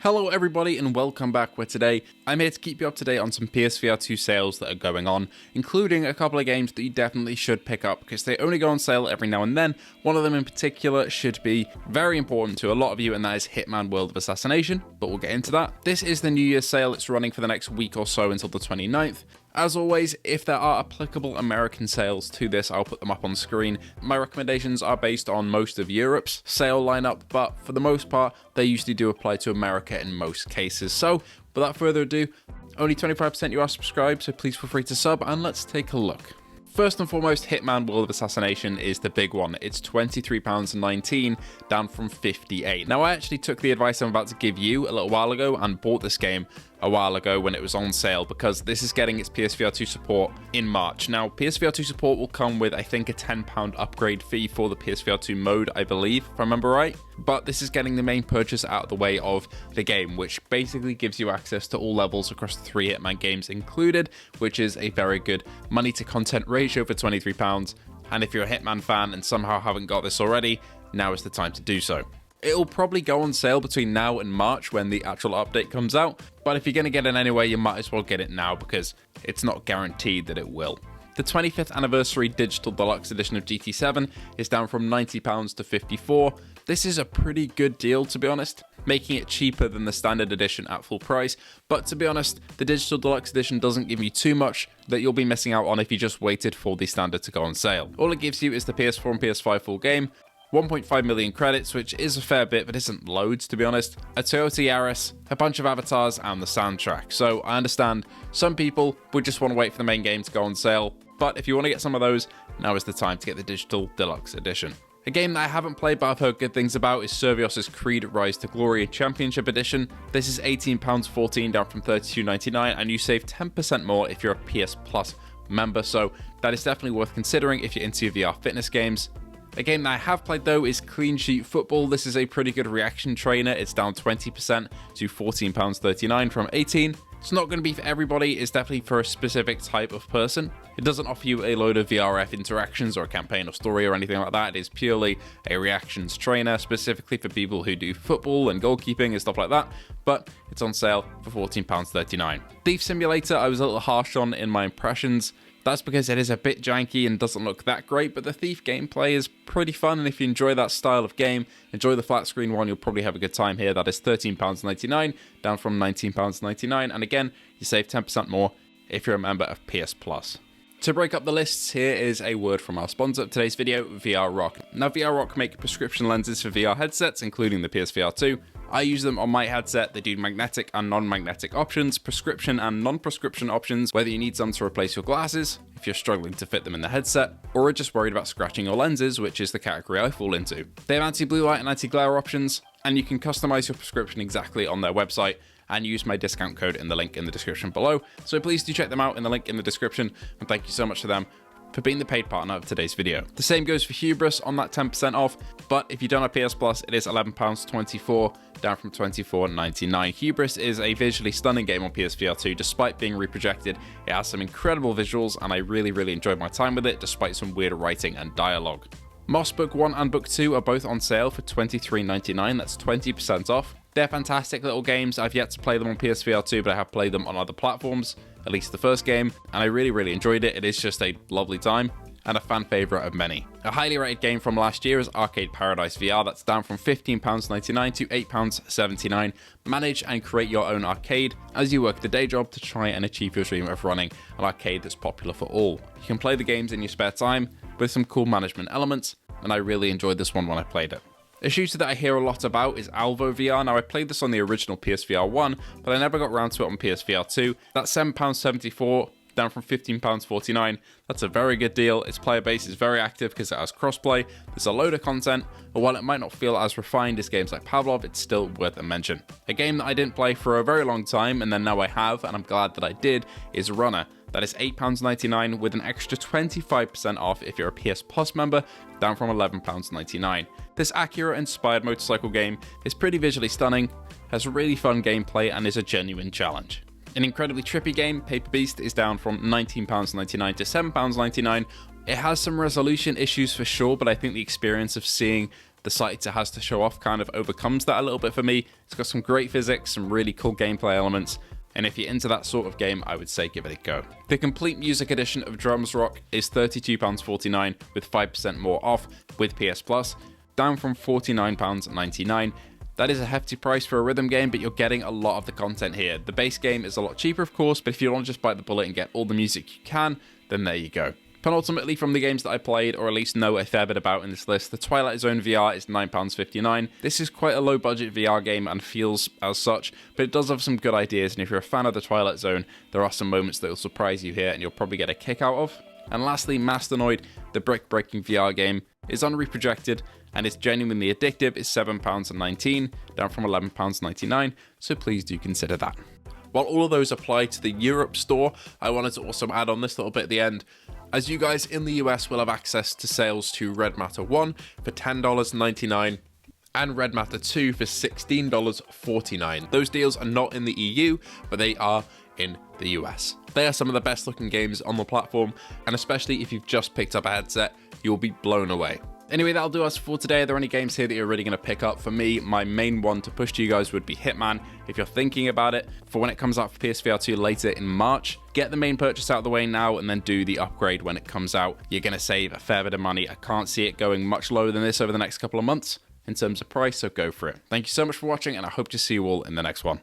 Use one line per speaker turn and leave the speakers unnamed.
Hello everybody and welcome back, where today I'm here to keep you up to date on some PSVR2 sales that are going on, including a couple of games that you definitely should pick up because they only go on sale every now and then. One of them in particular should be very important to a lot of you, and that is Hitman World of Assassination, but we'll get into that. This is the New Year's sale. It's running for the next week or so until the 29th. As always, if there are applicable American sales to this, I'll put them up on screen. My recommendations are based on most of Europe's sale lineup, but for the most part, they usually do apply to America in most cases. So, without further ado, only 25% you are subscribed, so please feel free to sub, and let's take a look. First and foremost, Hitman World of Assassination is the big one. It's £23.19, down from £58. Now, I actually took the advice I'm about to give you a little while ago and bought this game a while ago when it was on sale, because this is getting its PSVR2 support in March. Now, PSVR2 support will come with, I think, a £10 upgrade fee for the PSVR2 mode, I believe, if I remember right. But this is getting the main purchase out of the way of the game, which basically gives you access to all levels across the 3 Hitman games included, which is a very good money to content ratio for £23. And if you're a Hitman fan and somehow haven't got this already, now is the time to do so. It'll probably go on sale between now and March when the actual update comes out, but if you're going to get it anyway, you might as well get it now because it's not guaranteed that it will. The 25th anniversary digital deluxe edition of GT7 is down from £90 to £54. This is a pretty good deal, to be honest, making it cheaper than the standard edition at full price, but to be honest, the digital deluxe edition doesn't give you too much that you'll be missing out on if you just waited for the standard to go on sale. All it gives you is the PS4 and PS5 full game, 1.5 million credits, which is a fair bit, but isn't loads, to be honest, a Toyota Yaris, a bunch of avatars, and the soundtrack. So I understand some people would just want to wait for the main game to go on sale, but if you want to get some of those, now is the time to get the digital deluxe edition. A game that I haven't played but I've heard good things about is Servios' Creed Rise to Glory Championship Edition. This is £18.14, down from £32.99, and you save 10% more if you're a PS Plus member, so that is definitely worth considering if you're into VR fitness games. A game that I have played though is Clean Sheet Football. This is a pretty good reaction trainer. It's down 20% to £14.39 from £18. It's not going to be for everybody, it's definitely for a specific type of person. It doesn't offer you a load of VRF interactions or a campaign or story or anything like that. It is purely a reactions trainer, specifically for people who do football and goalkeeping and stuff like that, but it's on sale for £14.39. Thief Simulator, I was a little harsh on in my impressions. That's because it is a bit janky and doesn't look that great, but the Thief gameplay is pretty fun, and if you enjoy that style of game, enjoy the flat screen one, you'll probably have a good time here. That is £13.99, down from £19.99, and again, you save 10% more if you're a member of PS Plus. To break up the lists, here is a word from our sponsor of today's video, VR Rock. Now, VR Rock make prescription lenses for VR headsets, including the PSVR2. I use them on my headset. They do magnetic and non-magnetic options, prescription and non-prescription options, whether you need some to replace your glasses, if you're struggling to fit them in the headset, or are just worried about scratching your lenses, which is the category I fall into. They have anti-blue light and anti-glare options, and you can customize your prescription exactly on their website, and use my discount code in the link in the description below. So please do check them out in the link in the description, and thank you so much to them for being the paid partner of today's video. The same goes for Hubris on that 10% off, but if you don't have PS Plus, it is £11.24, down from £24.99. Hubris is a visually stunning game on PSVR2, despite being reprojected. It has some incredible visuals, and I really enjoyed my time with it, despite some weird writing and dialogue. Moss Book 1 and Book 2 are both on sale for £23.99, that's 20% off. They're fantastic little games. I've yet to play them on PSVR2, but I have played them on other platforms, at least the first game, and I really enjoyed it. It is just a lovely time, and a fan favourite of many. A highly rated game from last year is Arcade Paradise VR. That's down from £15.99 to £8.79. Manage and create your own arcade as you work the day job to try and achieve your dream of running an arcade that's popular for all. You can play the games in your spare time with some cool management elements, and I really enjoyed this one when I played it. A shooter that I hear a lot about is Alvo VR. Now, I played this on the original PSVR 1, but I never got around to it on PSVR 2. That's £7.74, down from £15.49. That's a very good deal. Its player base is very active because it has crossplay. There's a load of content, but while it might not feel as refined as games like Pavlov, it's still worth a mention. A game that I didn't play for a very long time, and then now I have, and I'm glad that I did, is Runner. That is £8.99 with an extra 25% off if you're a PS Plus member, down from £11.99. This Acura-inspired motorcycle game is pretty visually stunning, has really fun gameplay, and is a genuine challenge. An incredibly trippy game, Paper Beast, is down from £19.99 to £7.99. It has some resolution issues for sure, but I think the experience of seeing the sight it has to show off kind of overcomes that a little bit for me. It's got some great physics, some really cool gameplay elements, and if you're into that sort of game, I would say give it a go. The complete music edition of Drums Rock is £32.49 with 5% more off with PS Plus, down from £49.99. That is a hefty price for a rhythm game, but you're getting a lot of the content here. The base game is a lot cheaper, of course, but if you want to just bite the bullet and get all the music you can, then there you go. Penultimately, from the games that I played, or at least know a fair bit about in this list, the Twilight Zone VR is £9.59. This is quite a low-budget VR game and feels as such, but it does have some good ideas, and if you're a fan of the Twilight Zone, there are some moments that will surprise you here and you'll probably get a kick out of. And lastly, Masternoid, the brick-breaking VR game, is unreprojected and it's genuinely addictive. It's £7.19, down from £11.99, so please do consider that. While all of those apply to the Europe store, I wanted to also add on this little bit at the end. As you guys in the US will have access to sales to Red Matter 1 for $10.99 and Red Matter 2 for $16.49. Those deals are not in the EU, but they are in the US. They are some of the best looking games on the platform, and especially if you've just picked up a headset, you'll be blown away. Anyway, that'll do us for today. Are there any games here that you're really going to pick up? For me, my main one to push to you guys would be Hitman. If you're thinking about it, for when it comes out for PSVR2 later in March, get the main purchase out of the way now and then do the upgrade when it comes out. You're going to save a fair bit of money. I can't see it going much lower than this over the next couple of months in terms of price, so go for it. Thank you so much for watching, and I hope to see you all in the next one.